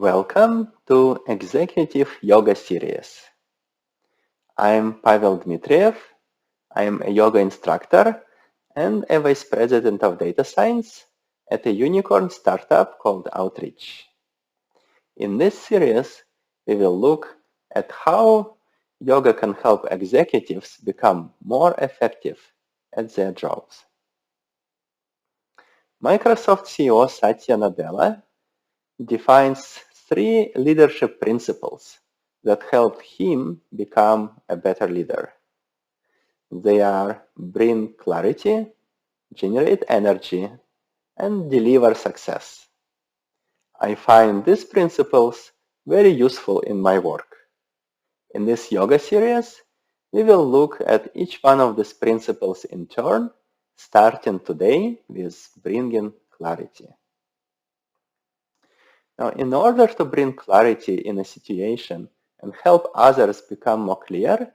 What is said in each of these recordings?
Welcome to Executive Yoga Series. I'm Pavel Dmitriev. I'm a yoga instructor and a vice president of data science at a unicorn startup called Outreach. In this series, we will look at how yoga can help executives become more effective at their jobs. Microsoft CEO Satya Nadella defines 3 leadership principles that helped him become a better leader. They are bring clarity, generate energy, and deliver success. I find these principles very useful in my work. In this yoga series, we will look at each one of these principles in turn, starting today with bringing clarity. Now, in order to bring clarity in a situation and help others become more clear,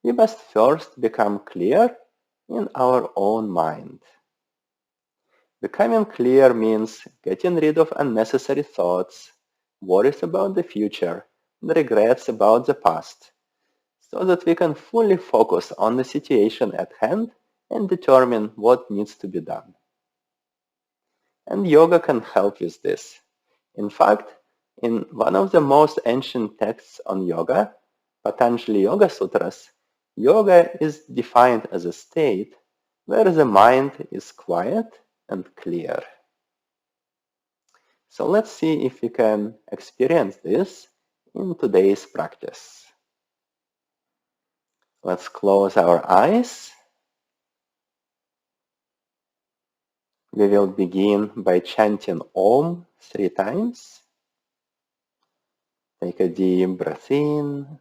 we must first become clear in our own mind. Becoming clear means getting rid of unnecessary thoughts, worries about the future, and regrets about the past, so that we can fully focus on the situation at hand and determine what needs to be done. And yoga can help with this. In fact, in one of the most ancient texts on yoga, Patanjali Yoga Sutras, yoga is defined as a state where the mind is quiet and clear. So let's see if we can experience this in today's practice. Let's close our eyes. We will begin by chanting Om 3 times. Take a deep breath in.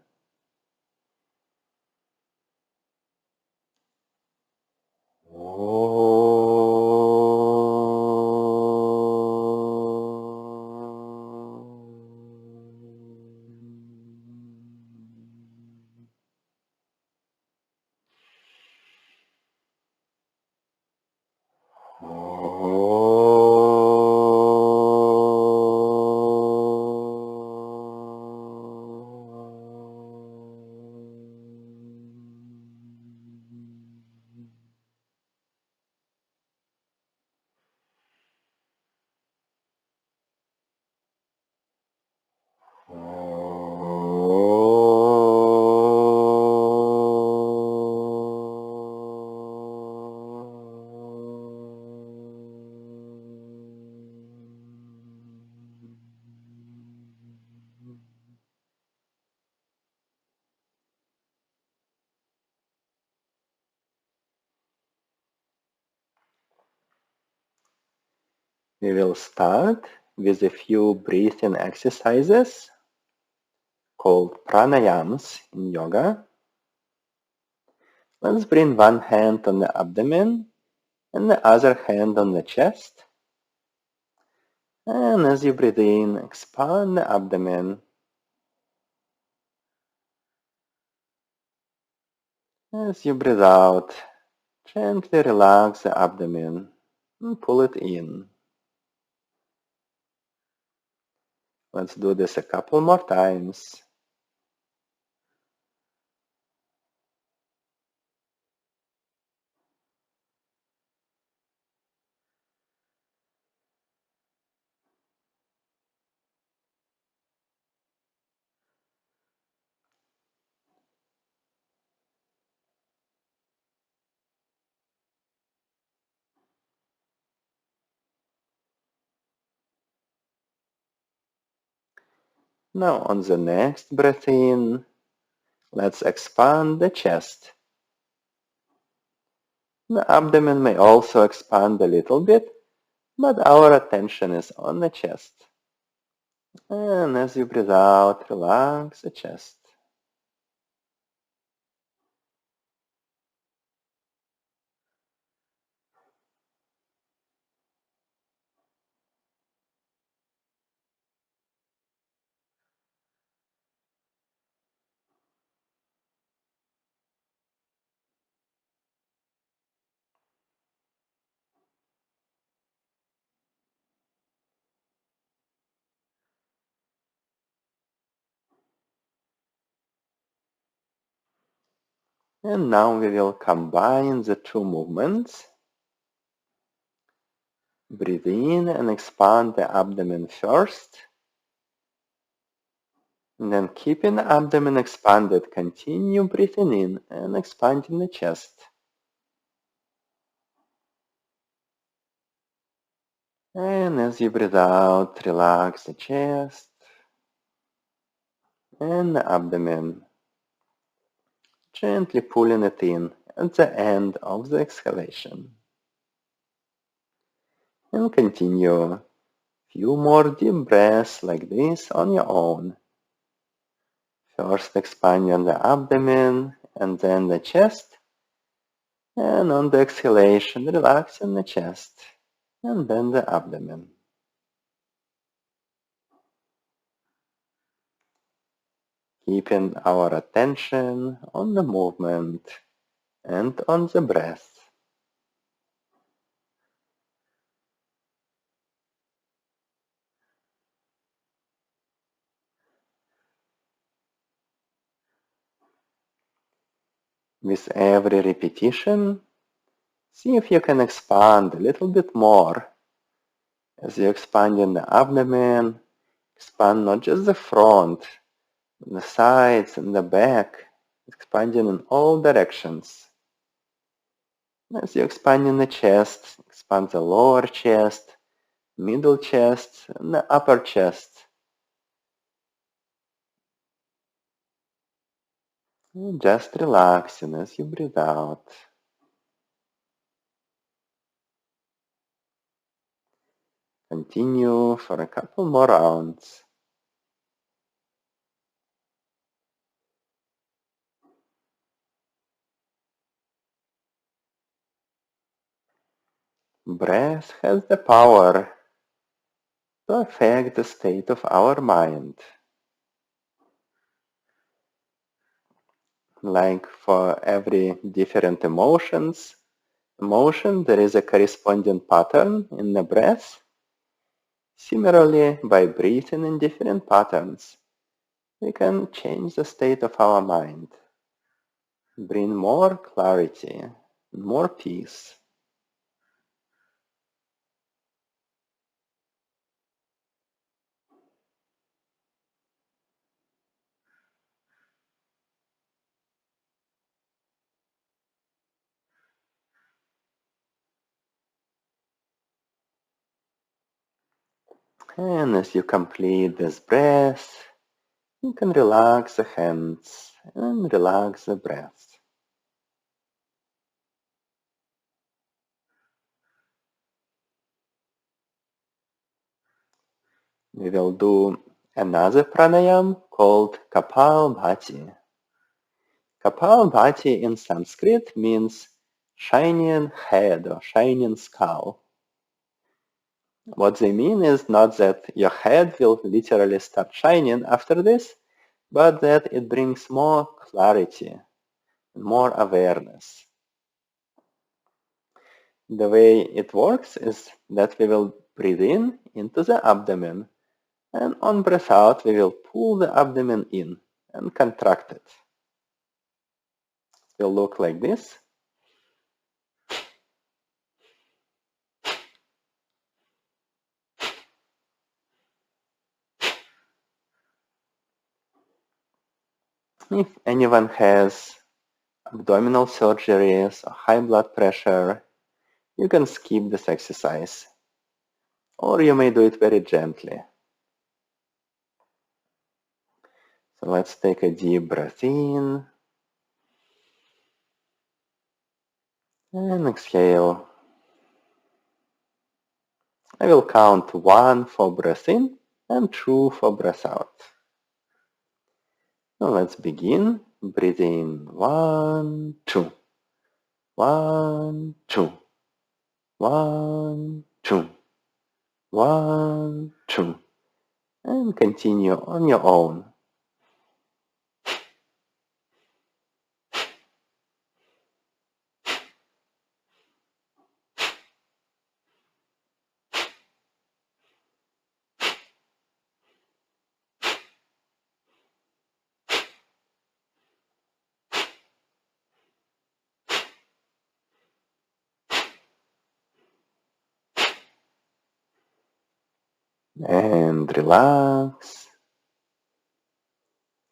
We will start with a few breathing exercises called pranayams in yoga. Let's bring one hand on the abdomen and the other hand on the chest. And as you breathe in, expand the abdomen. As you breathe out, gently relax the abdomen and pull it in. Let's do this a couple more times. Now on the next breath in, let's expand the chest. The abdomen may also expand a little bit, but our attention is on the chest. And as you breathe out, relax the chest. And now we will combine the two movements. Breathe in and expand the abdomen first. And then keeping the abdomen expanded, continue breathing in and expanding the chest. And as you breathe out, relax the chest and the abdomen, gently pulling it in at the end of the exhalation. And continue few more deep breaths like this on your own. First expanding the abdomen and then the chest. And on the exhalation, relaxing the chest and then the abdomen. Keeping our attention on the movement and on the breath. With every repetition, see if you can expand a little bit more. As you expand in the abdomen, expand not just the front, but the sides and the back, expanding in all directions. As you expand in the chest, expand the lower chest, middle chest, and the upper chest. And just relaxing as you breathe out. Continue for a couple more rounds. Breath has the power to affect the state of our mind. Like for every different emotion, there is a corresponding pattern in the breath. Similarly, by breathing in different patterns, we can change the state of our mind, bring more clarity, more peace. And as you complete this breath, you can relax the hands and relax the breath. We will do another pranayam called Kapalbhati. Kapalbhati in Sanskrit means shining head or shining skull. What they mean is not that your head will literally start shining after this, but that it brings more clarity, more awareness. The way it works is that we will breathe in into the abdomen, and on breath out we will pull the abdomen in and contract it. It will look like this. If anyone has abdominal surgeries or high blood pressure, you can skip this exercise, or you may do it very gently. So let's take a deep breath in and exhale. I will count 1 for breath in and 2 for breath out. Now let's begin. Breathe in 1, 2, 1, 2, 1, 2, 1, 2, and continue on your own. And relax.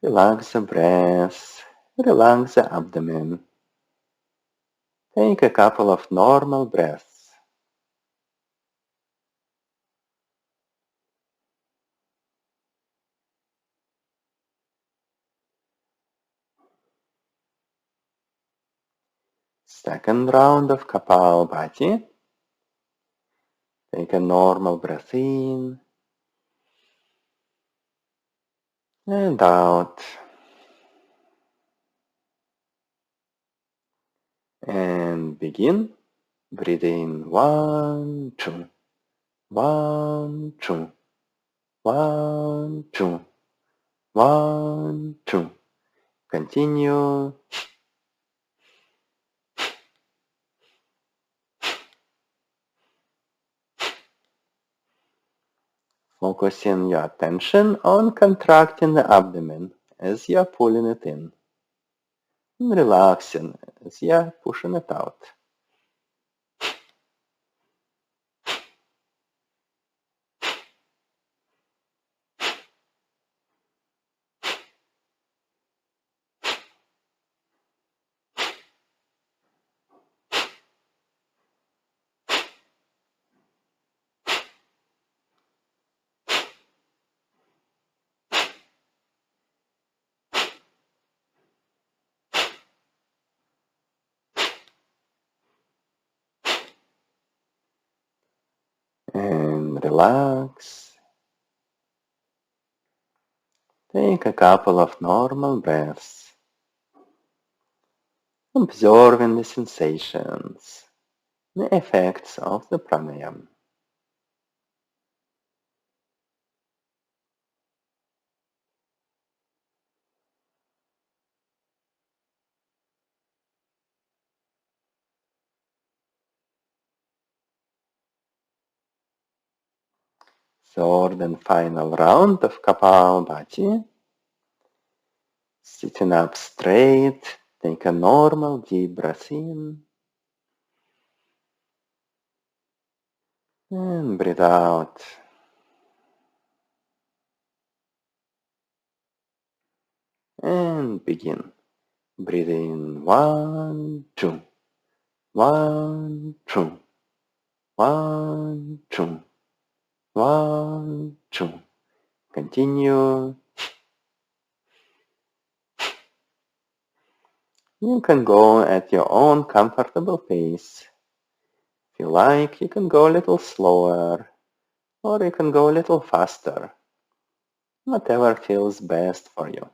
Relax the breath. Relax the abdomen. Take a couple of normal breaths. Second round of Kapalbhati. Take a normal breath in and out. And begin. Breathe in 1, 2, 1, 2, 1, 2, 1, 2. Continue. Focusing your attention on contracting the abdomen as you're pulling it in. And relaxing as you're pushing it out. And relax. Take a couple of normal breaths, observing the sensations, the effects of the pranayama. Third and final round of Kapalbhati. Sitting up straight, take a normal deep breath in and breathe out. And begin. Breathe in 1, 2, 1, 2, 1, 2, 1, 2. Continue. You can go at your own comfortable pace. If you like, you can go a little slower, or you can go a little faster. Whatever feels best for you.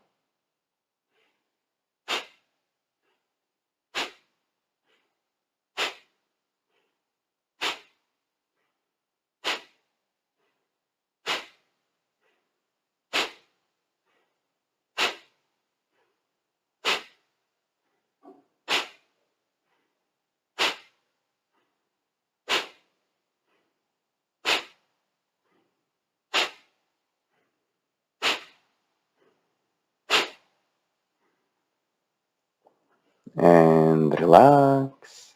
And relax.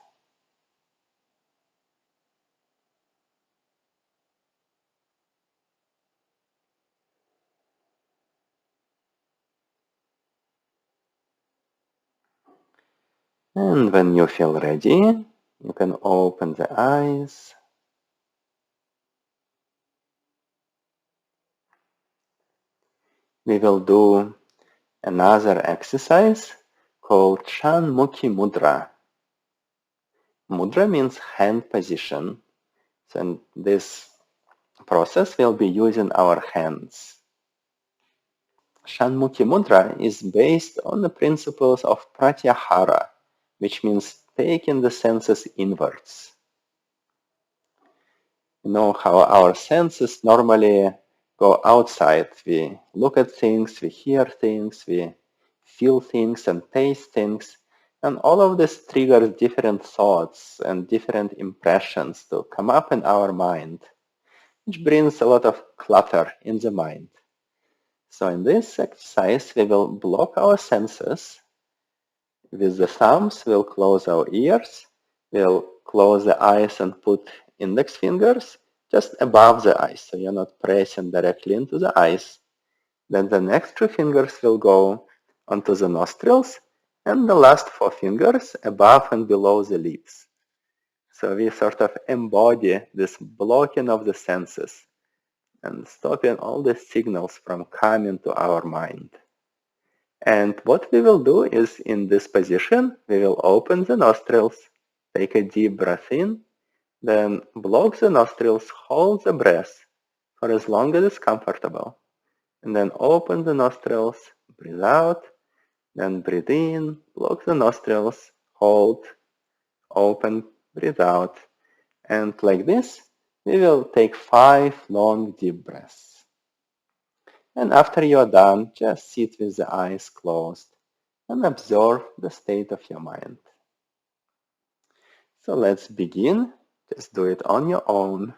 And when you feel ready, you can open the eyes. We will do another exercise called Shanmukhi Mudra. Mudra means hand position. So in this process, we'll be using our hands. Shanmukhi Mudra is based on the principles of Pratyahara, which means taking the senses inwards. You know how our senses normally go outside. We look at things, we hear things, we feel things and taste things. And all of this triggers different thoughts and different impressions to come up in our mind, which brings a lot of clutter in the mind. So in this exercise, we will block our senses. With the thumbs, we'll close our ears. We'll close the eyes and put index fingers just above the eyes, so you're not pressing directly into the eyes. Then the next two fingers will go onto the nostrils, and the last four fingers above and below the lips. So we sort of embody this blocking of the senses and stopping all the signals from coming to our mind. And what we will do is, in this position, we will open the nostrils, take a deep breath in, then block the nostrils, hold the breath for as long as it's comfortable, and then open the nostrils, breathe out, then breathe in, block the nostrils, hold, open, breathe out. And like this, we will take 5 long deep breaths. And after you are done, just sit with the eyes closed and observe the state of your mind. So let's begin. Just do it on your own.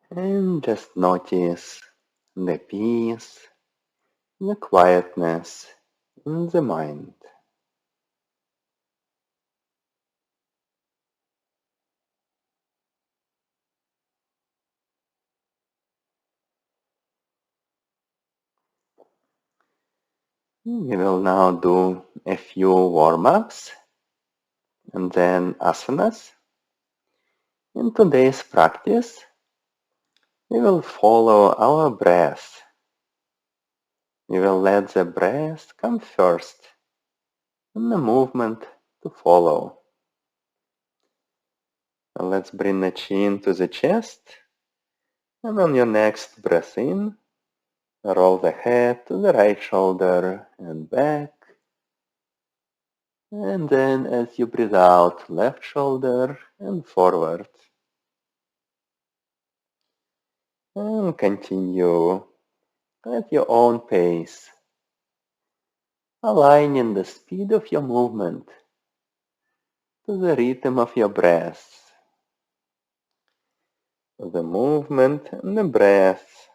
And just notice the peace, the quietness in the mind. We will now do a few warm-ups and then asanas. In today's practice, we will follow our breath. We will let the breath come first and the movement to follow. So let's bring the chin to the chest, and on your next breath in, roll the head to the right shoulder and back. And then as you breathe out, left shoulder and forward. And continue at your own pace, aligning the speed of your movement to the rhythm of your breath. The movement and the breath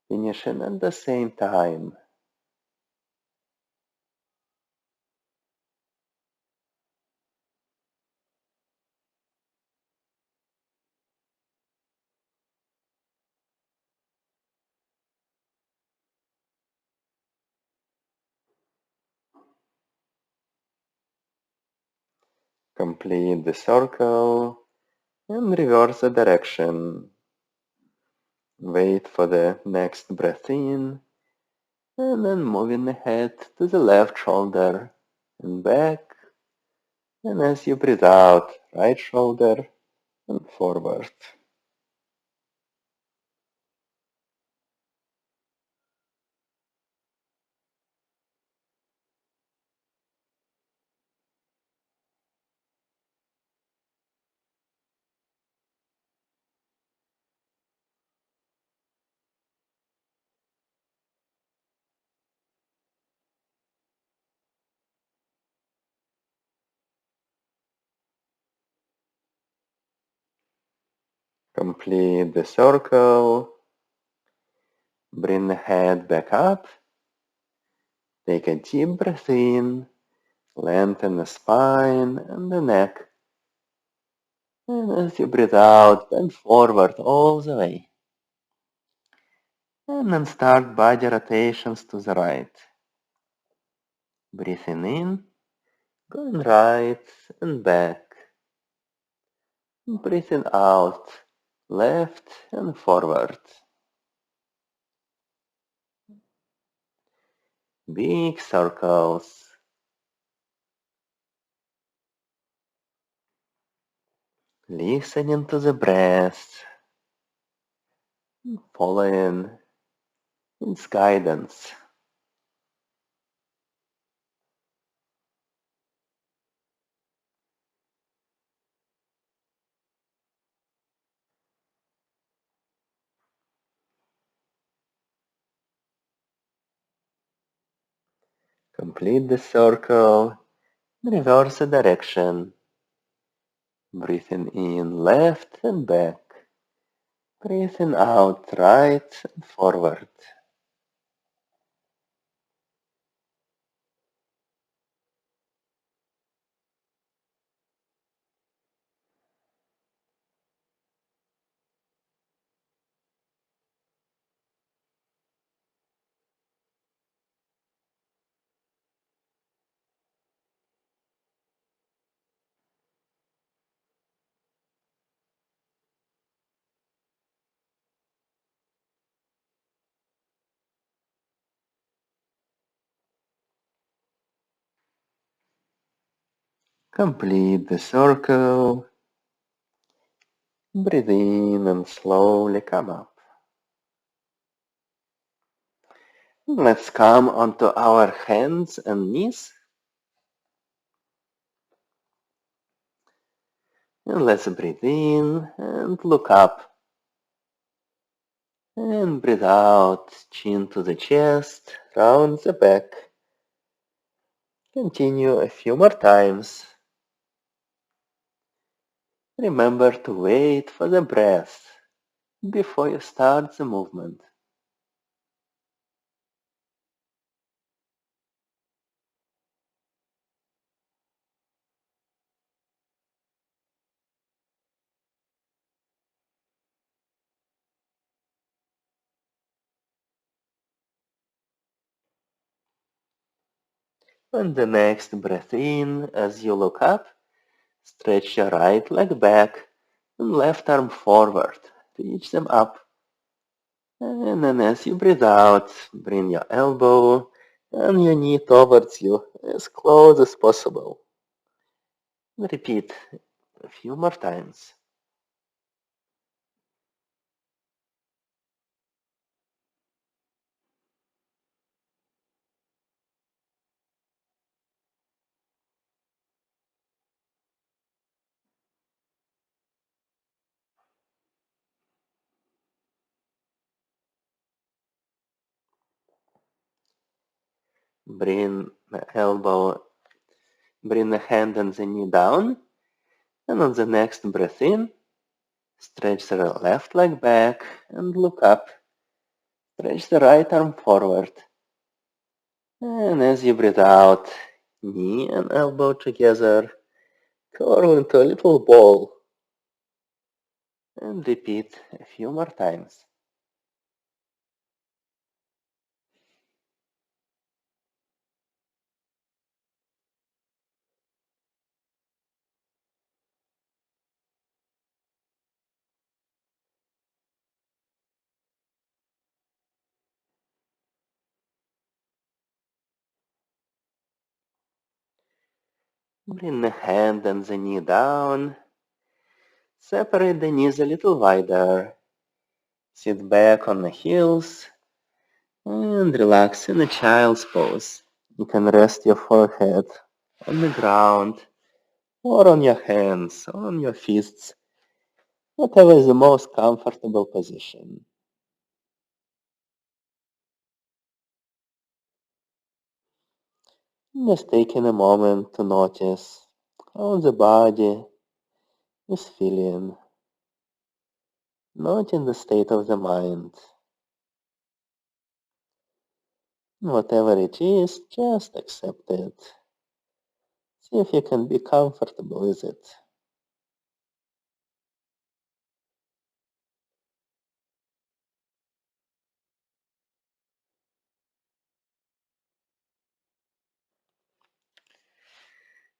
finishing at the same time. Complete the circle and reverse the direction. Wait for the next breath in, and then moving the head to the left shoulder and back. And as you breathe out, right shoulder and forward. Complete the circle. Bring the head back up. Take a deep breath in. Lengthen the spine and the neck. And as you breathe out, bend forward all the way. And then start body rotations to the right. Breathing in, going right and back. Breathing out, left and forward. Big circles. Listening to the breath, following its guidance. Complete the circle, reverse the direction. Breathing in left and back. Breathing out right and forward. Complete the circle. Breathe in and slowly come up. Let's come onto our hands and knees. And let's breathe in and look up. And breathe out, chin to the chest, round the back. Continue a few more times. Remember to wait for the breath before you start the movement. On the next breath in, as you look up, stretch your right leg back and left arm forward. Reach them up. And then as you breathe out, bring your elbow and your knee towards you as close as possible. Repeat a few more times. Bring bring the hand and the knee down. And on the next breath in, stretch the left leg back and look up. Stretch the right arm forward. And as you breathe out, knee and elbow together, curl into a little ball. And repeat a few more times. Bring the hand and the knee down. Separate the knees a little wider. Sit back on the heels and relax in a child's pose. You can rest your forehead on the ground or on your hands or on your fists, whatever is the most comfortable position. Just taking a moment to notice how the body is feeling, noting the state of the mind. Whatever it is, just accept it. See if you can be comfortable with it.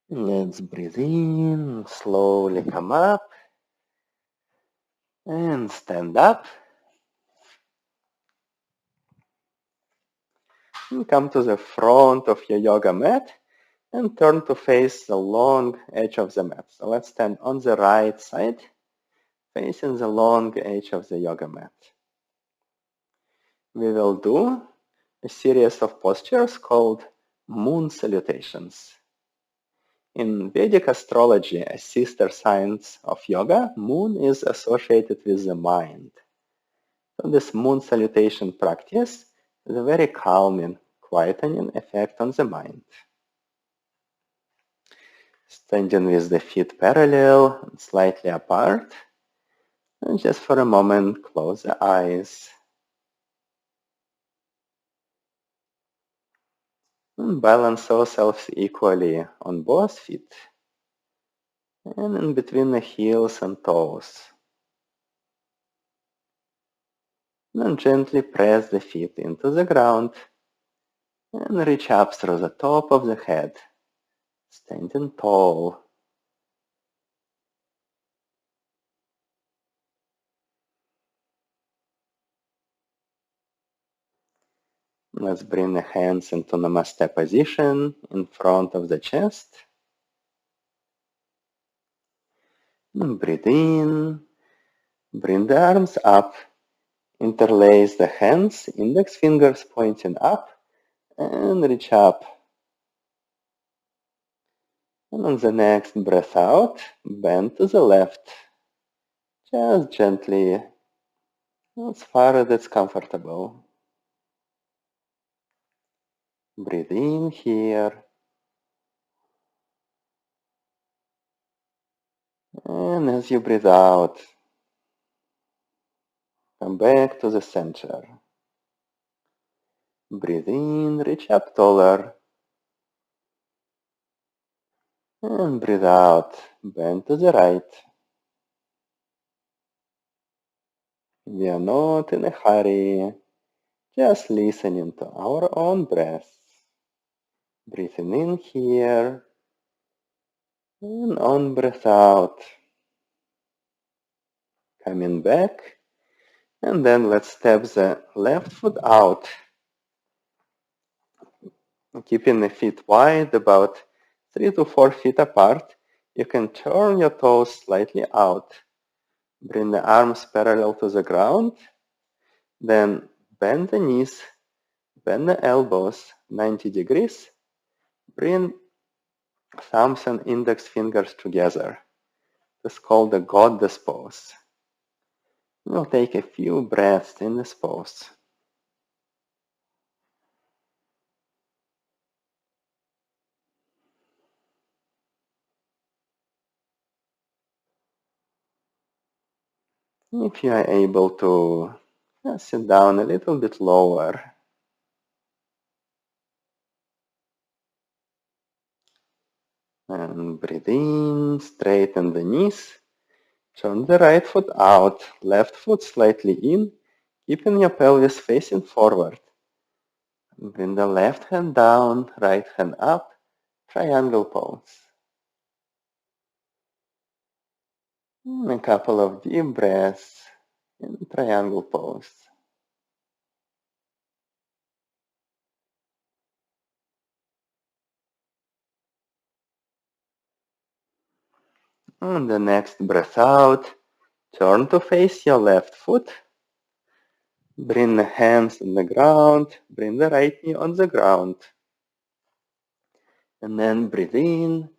Let's breathe in, slowly come up and stand up. And come to the front of your yoga mat and turn to face the long edge of the mat. So let's stand on the right side, facing the long edge of the yoga mat. We will do a series of postures called moon salutations. In Vedic astrology, a sister science of yoga, moon is associated with the mind. So this moon salutation practice has a very calming, quietening effect on the mind. Standing with the feet parallel and slightly apart, and just for a moment close the eyes. And balance ourselves equally on both feet and in between the heels and toes. Then gently press the feet into the ground and reach up through the top of the head, standing tall. Let's bring the hands into Namaste position in front of the chest. And breathe in, bring the arms up, interlace the hands, index fingers pointing up, and reach up. And on the next breath out, bend to the left, just gently, as far as it's comfortable. Breathe in here, and as you breathe out, come back to the center. Breathe in, reach up taller, and breathe out, bend to the right. We are not in a hurry, just listening to our own breath. Breathing in here, and on breath out. Coming back, and then let's step the left foot out, keeping the feet wide, about 3 to 4 feet apart. You can turn your toes slightly out. Bring the arms parallel to the ground, then bend the knees, bend the elbows 90 degrees. Bring thumbs and index fingers together. This is called the goddess pose. We'll take a few breaths in this pose. If you are able to sit down a little bit lower, and breathe in, straighten the knees, turn the right foot out, left foot slightly in, keeping your pelvis facing forward. Bring the left hand down, right hand up, triangle pose. A couple of deep breaths in triangle pose. On the next breath out, turn to face your left foot. Bring the hands on the ground. Bring the right knee on the ground. And then breathe in.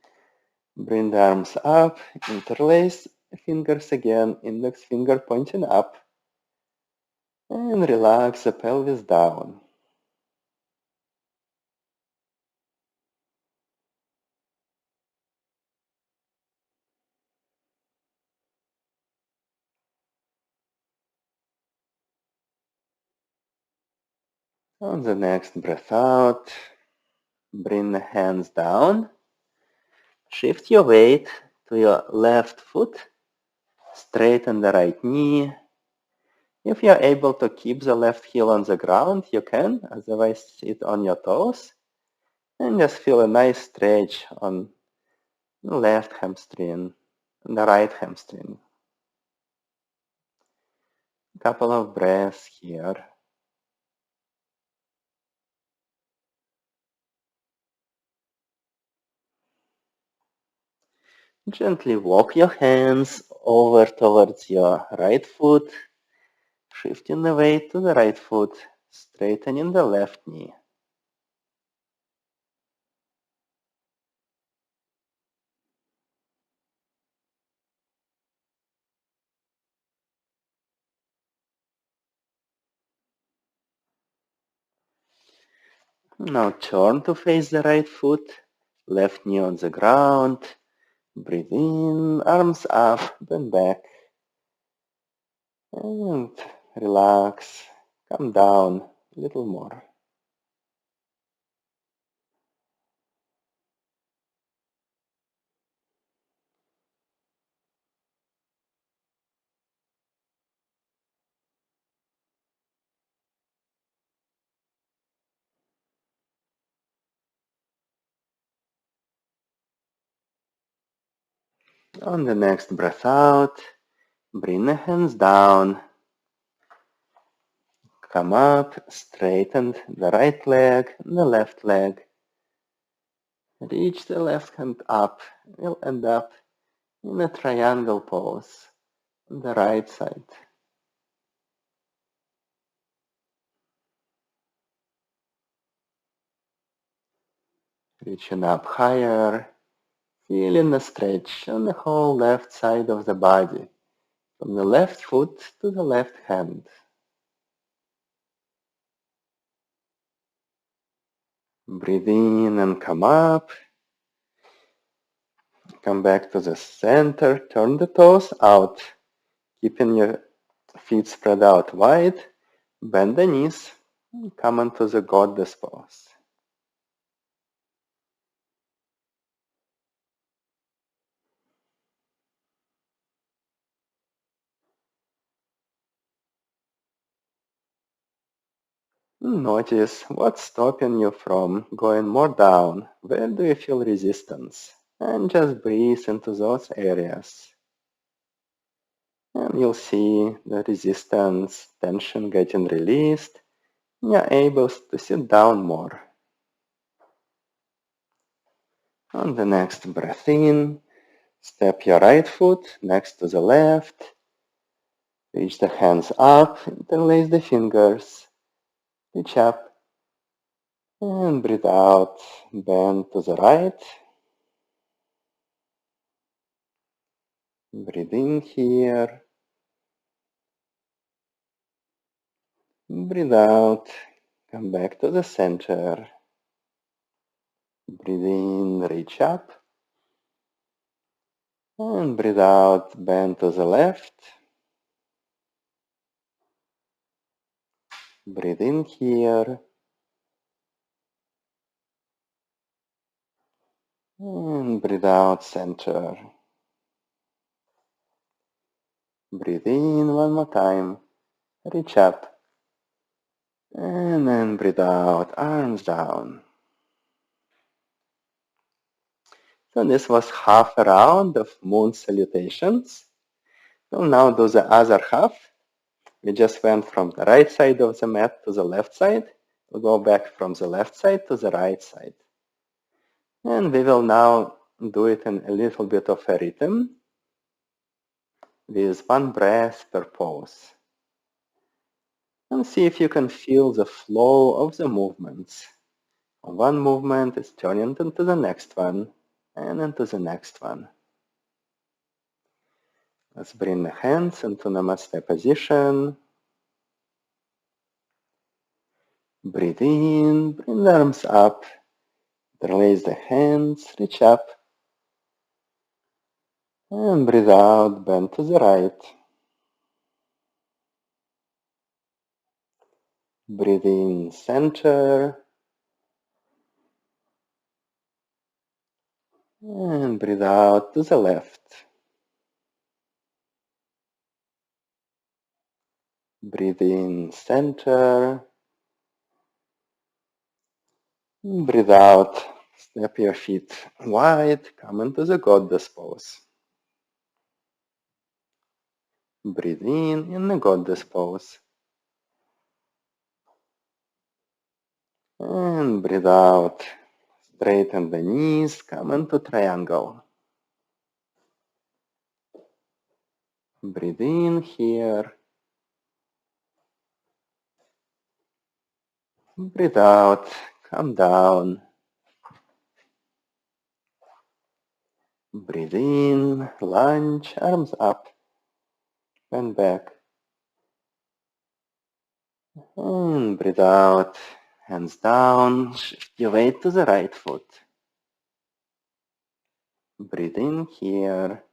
Bring the arms up. Interlace fingers again. Index finger pointing up. And relax the pelvis down. On the next breath out, bring the hands down. Shift your weight to your left foot. Straighten the right knee. If you're able to keep the left heel on the ground, you can. Otherwise, sit on your toes. And just feel a nice stretch on the left hamstring and the right hamstring. A couple of breaths here. Gently walk your hands over towards your right foot, shifting the weight to the right foot, straightening the left knee. Now turn to face the right foot, left knee on the ground. Breathe in, arms up, bend back. And relax, come down a little more. On the next breath out, bring the hands down. Come up, straighten the right leg and the left leg. Reach the left hand up. We'll end up in a triangle pose on the right side. Reaching up higher, feeling the stretch on the whole left side of the body, from the left foot to the left hand. Breathe in and come up. Come back to the center. Turn the toes out, keeping your feet spread out wide. Bend the knees. Come into the goddess pose. Notice what's stopping you from going more down. Where do you feel resistance? And just breathe into those areas. And you'll see the resistance, tension getting released. You're able to sit down more. On the next breath in, step your right foot next to the left. Reach the hands up, interlace the fingers. Reach up and breathe out. Bend to the right. Breathe in here. Breathe out. Come back to the center. Breathe in, reach up. And breathe out, bend to the left. Breathe in here. And breathe out, center. Breathe in one more time. Reach up. And then breathe out, arms down. So this was half a round of moon salutations. We'll now do the other half. We just went from the right side of the mat to the left side. We'll go back from the left side to the right side. And we will now do it in a little bit of a rhythm. with one breath per pose. And see if you can feel the flow of the movements. One movement is turning into the next one and into the next one. Let's bring the hands into Namaste position. Breathe in, bring the arms up, release the hands, reach up, and breathe out, bend to the right. Breathe in, center, and breathe out to the left. Breathe in, center, breathe out, step your feet wide, come into the goddess pose. Breathe in the goddess pose. And breathe out, straighten the knees, come into triangle. Breathe in here. Breathe out, come down. Breathe in, lunge, arms up, bend back. And breathe out, hands down, shift your weight to the right foot. Breathe in here.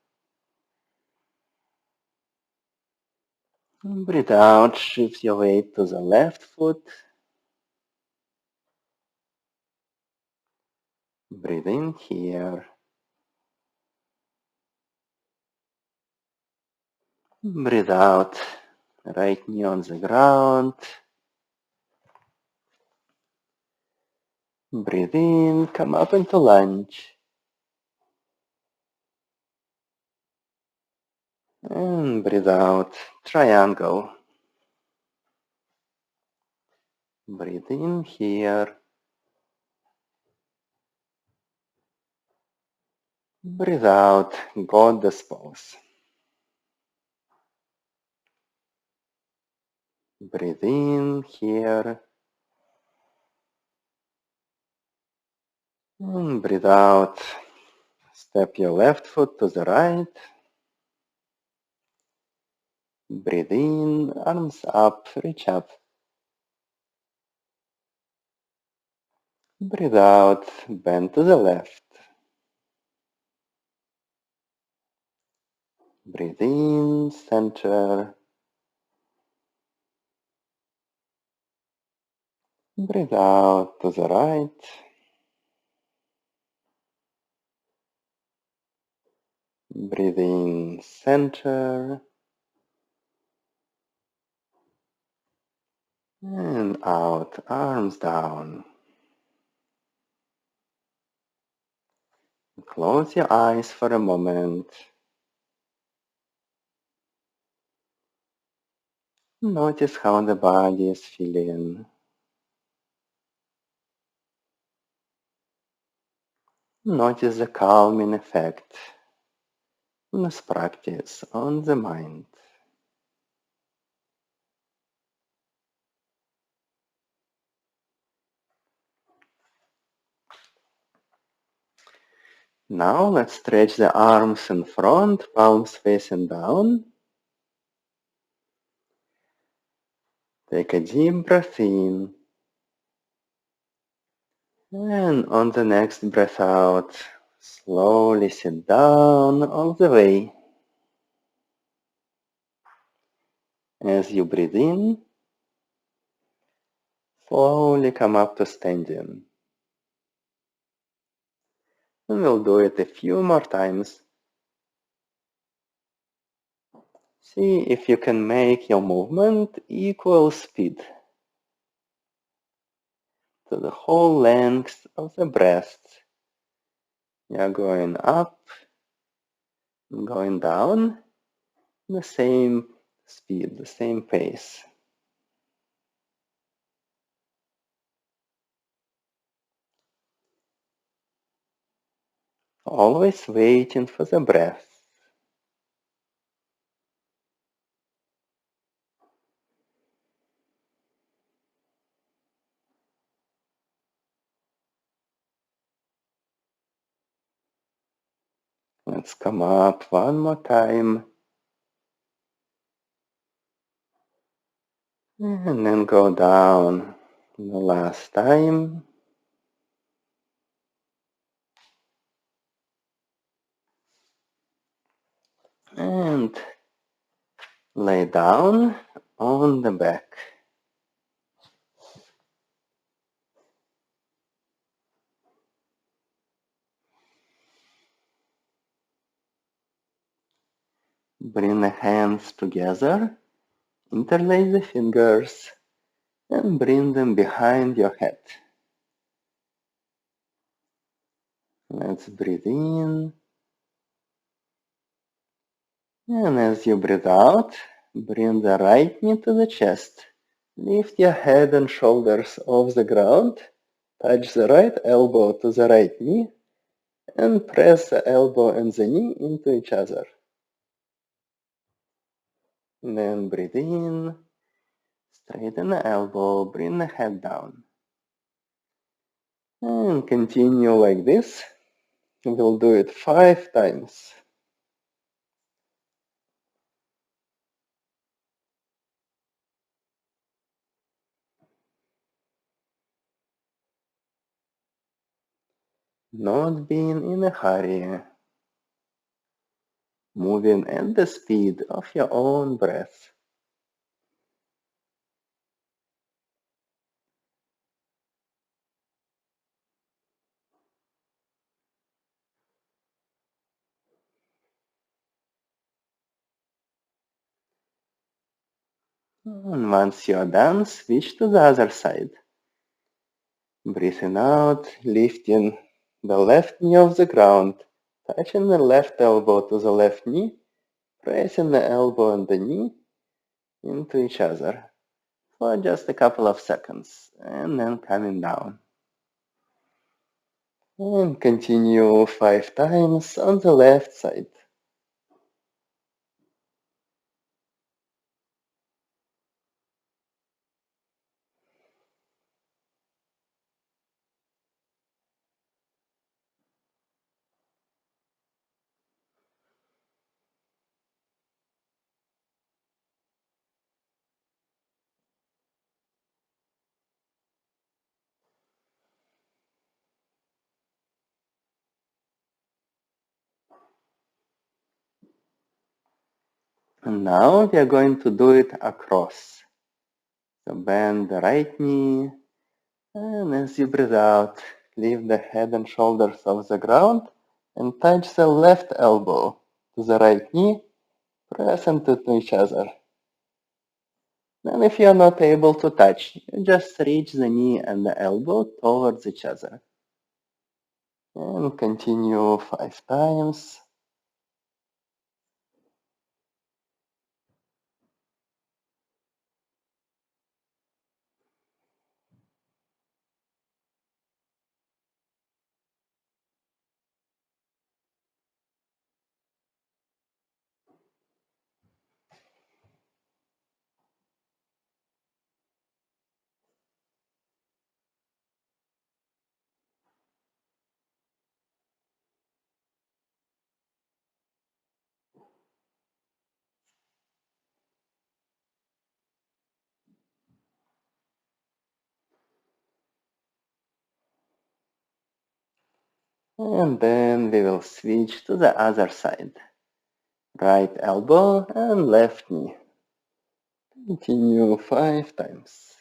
Breathe out, shift your weight to the left foot. Breathe in here. Breathe out, right knee on the ground. Breathe in, come up into lunge. And breathe out, triangle. Breathe in here. Breathe out, goddess pose. Breathe in here. And breathe out. Step your left foot to the right. Breathe in, arms up, reach up. Breathe out, bend to the left. Breathe in, center. Breathe out to the right. Breathe in, center. And out, arms down. Close your eyes for a moment. Notice how the body is feeling. Notice the calming effect of this practice on the mind. Now let's stretch the arms in front, palms facing down. Take a deep breath in. And on the next breath out, slowly sit down all the way. As you breathe in, slowly come up to standing. And we'll do it a few more times. See if you can make your movement equal speed to the whole length of the breast. You're going up, going down, the same speed, the same pace. Always waiting for the breath. Let's come up one more time. And then go down the last time. And lay down on the back. Bring the hands together, interlace the fingers, and bring them behind your head. Let's breathe in. And as you breathe out, bring the right knee to the chest. Lift your head and shoulders off the ground. Touch the right elbow to the right knee and press the elbow and the knee into each other. Then breathe in, straighten the elbow, bring the head down. And continue like this. We'll do it 5 times. Not being in a hurry. Moving at the speed of your own breath. And once you're done, switch to the other side. Breathing out, lifting the left knee off the ground, touching the left elbow to the left knee, pressing the elbow and the knee into each other for just a couple of seconds, and then coming down. And continue 5 times on the left side. And now we are going to do it across. So bend the right knee, and as you breathe out, lift the head and shoulders off the ground and touch the left elbow to the right knee, press into each other. Then if you are not able to touch, you just reach the knee and the elbow towards each other. And continue 5 times. And then we will switch to the other side. Right elbow and left knee. Continue 5 times.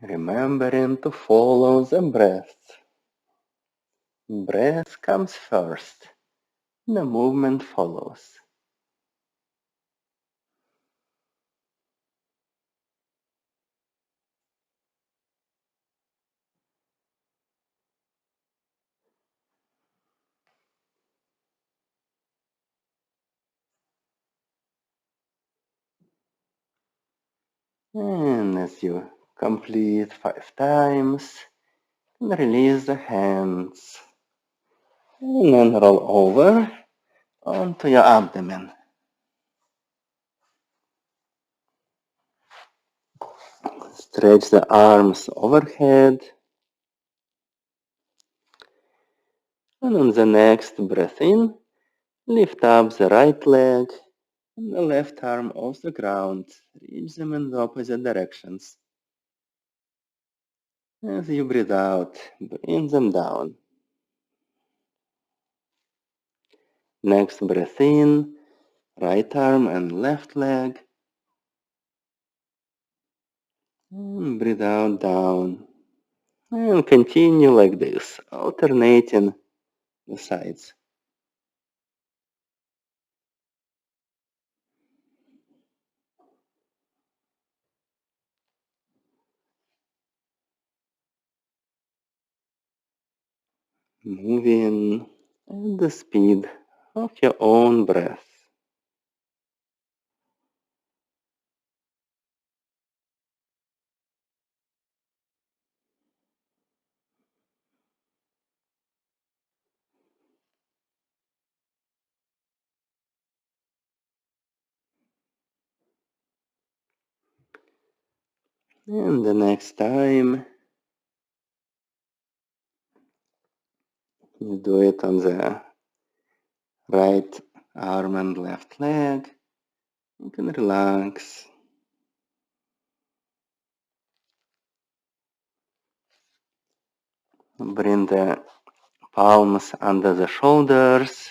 Remembering to follow the breath. Breath comes first. The movement follows. And as you complete 5 times, release the hands. And then roll over onto your abdomen. Stretch the arms overhead. And on the next breath in, lift up the right leg and the left arm off the ground. Reach them in the opposite directions. As you breathe out, bring them down. Next breath in, right arm and left leg. And breathe out, down. And continue like this, alternating the sides. Moving at the speed of your own breath. And the next time you do it on the right arm and left leg, you can relax. Bring the palms under the shoulders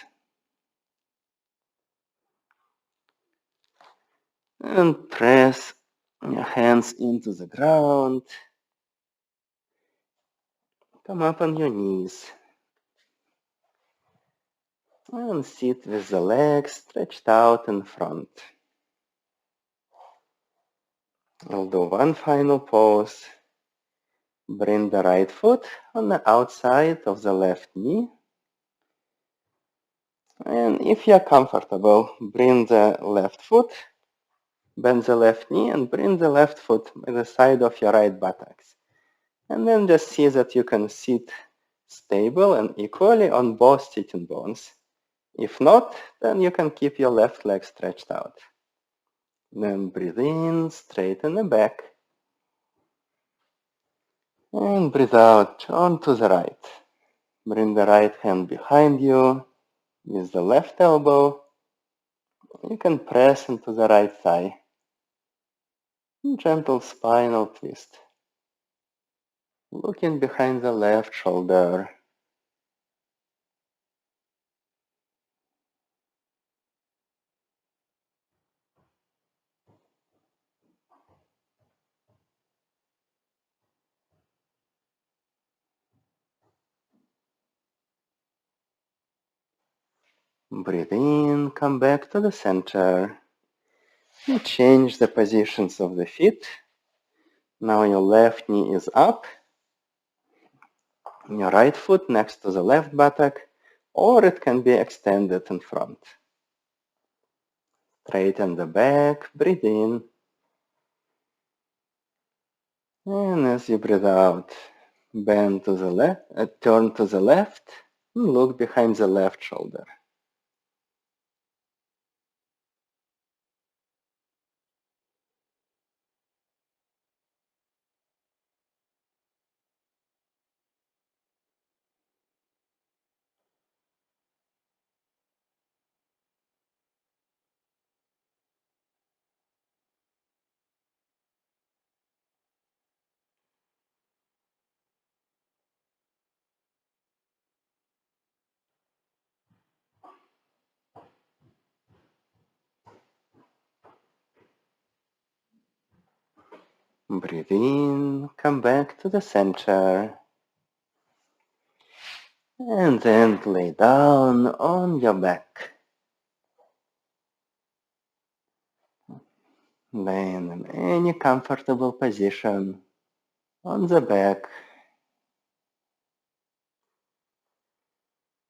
and press your hands into the ground. Come up on your knees and sit with the legs stretched out in front. We'll do one final pose. Bring the right foot on the outside of the left knee. And if you're comfortable, bring the left foot, bend the left knee, and bring the left foot by the side of your right buttocks. And then just see that you can sit stable and equally on both sitting bones. If not, then you can keep your left leg stretched out. Then breathe in, straighten the back. And breathe out, turn to the right. Bring the right hand behind you with the left elbow. You can press into the right thigh. Gentle spinal twist. Looking behind the left shoulder. Breathe in, come back to the center. And change the positions of the feet. Now your left knee is up. Your right foot next to the left buttock, or it can be extended in front. Straighten the back, breathe in. And as you breathe out, bend to the left, turn to the left, and look behind the left shoulder. Breathe in, come back to the center. And then lay down on your back. Lay in any comfortable position on the back.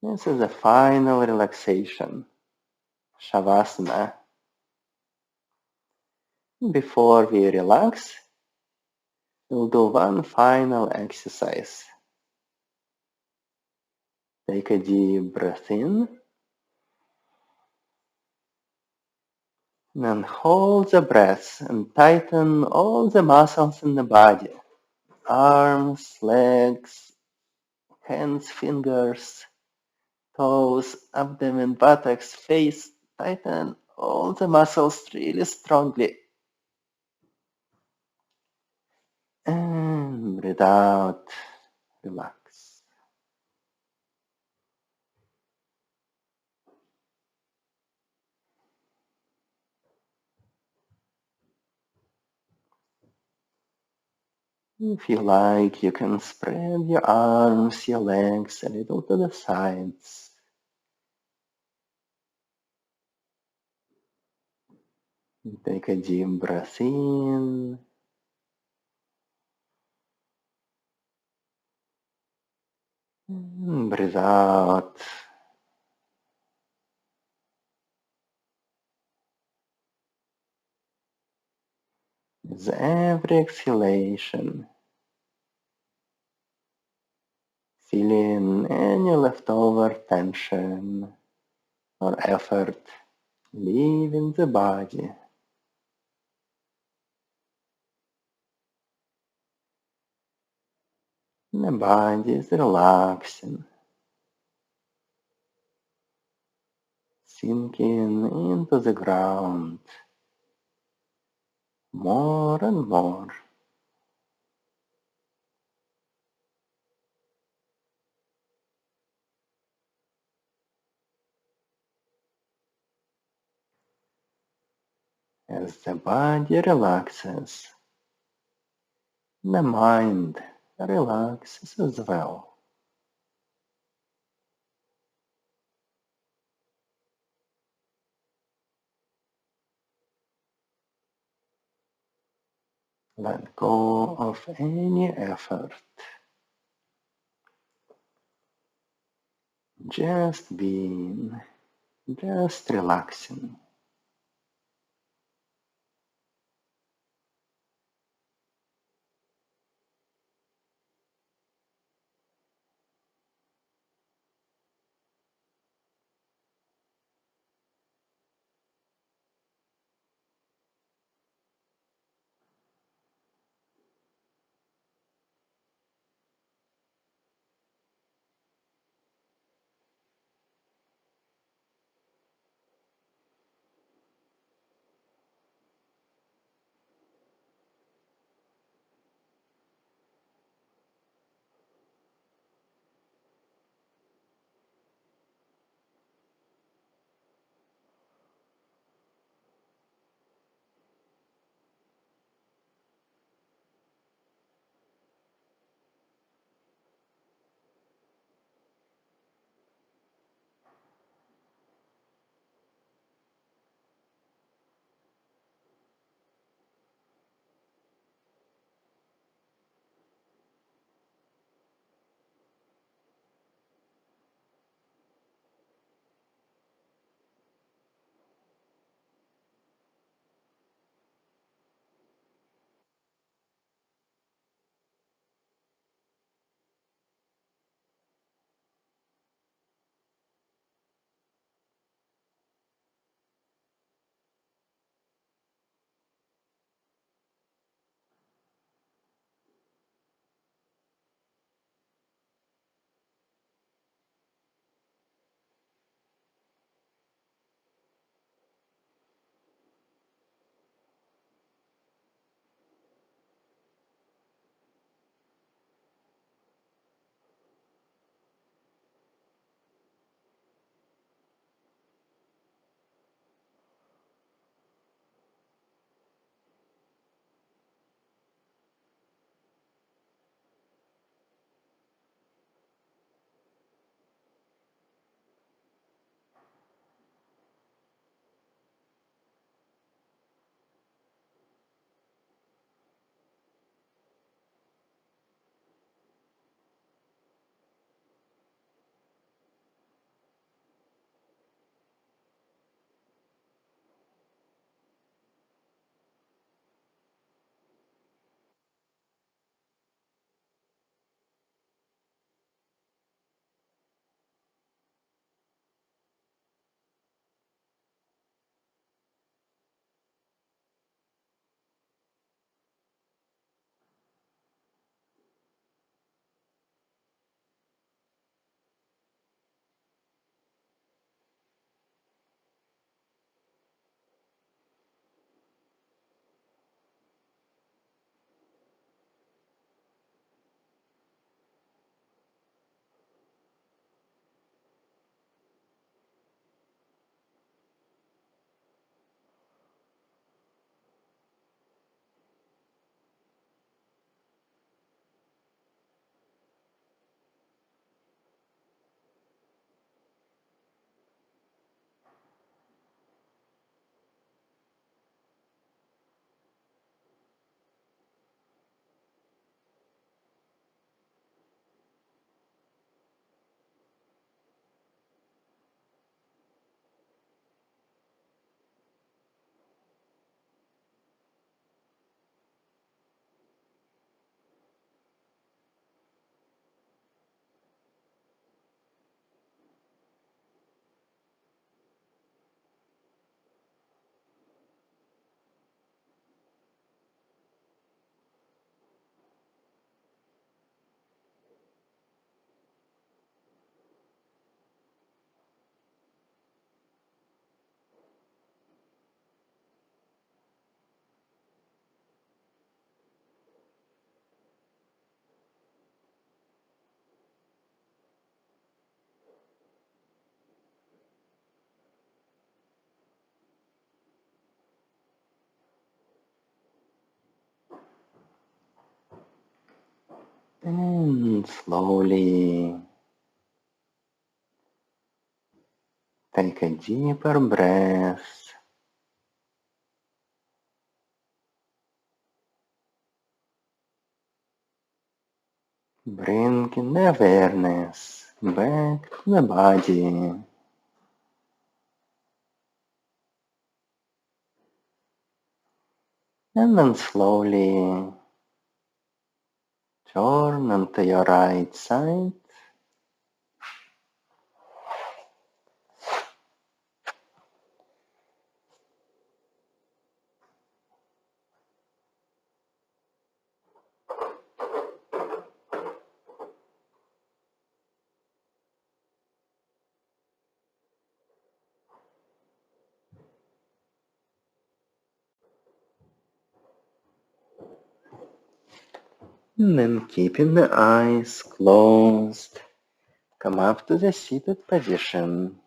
This is the final relaxation, Shavasana. Before we relax, we'll do one final exercise. Take a deep breath in. And hold the breath and tighten all the muscles in the body. Arms, legs, hands, fingers, toes, abdomen, buttocks, face. Tighten all the muscles really strongly. And breathe out. Relax. If you like, you can spread your arms, your legs a little to the sides. Take a deep breath in. And breathe out. With every exhalation, feeling any leftover tension or effort leaving the body. The body is relaxing, sinking into the ground more and more. As the body relaxes, the mind relaxes as well. Let go of any effort. Just being, just relaxing. And slowly take a deeper breath, bringing the awareness back to the body, and then slowly turn onto your right side and then keeping the eyes closed, come up to the seated position.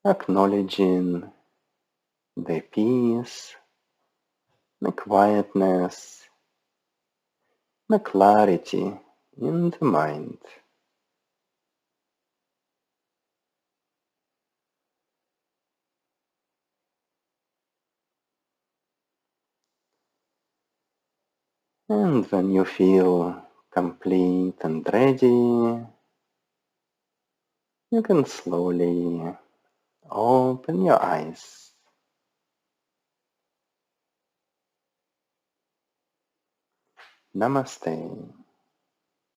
Acknowledging the peace, the quietness, the clarity in the mind. And when you feel complete and ready, you can slowly open your eyes. Namaste.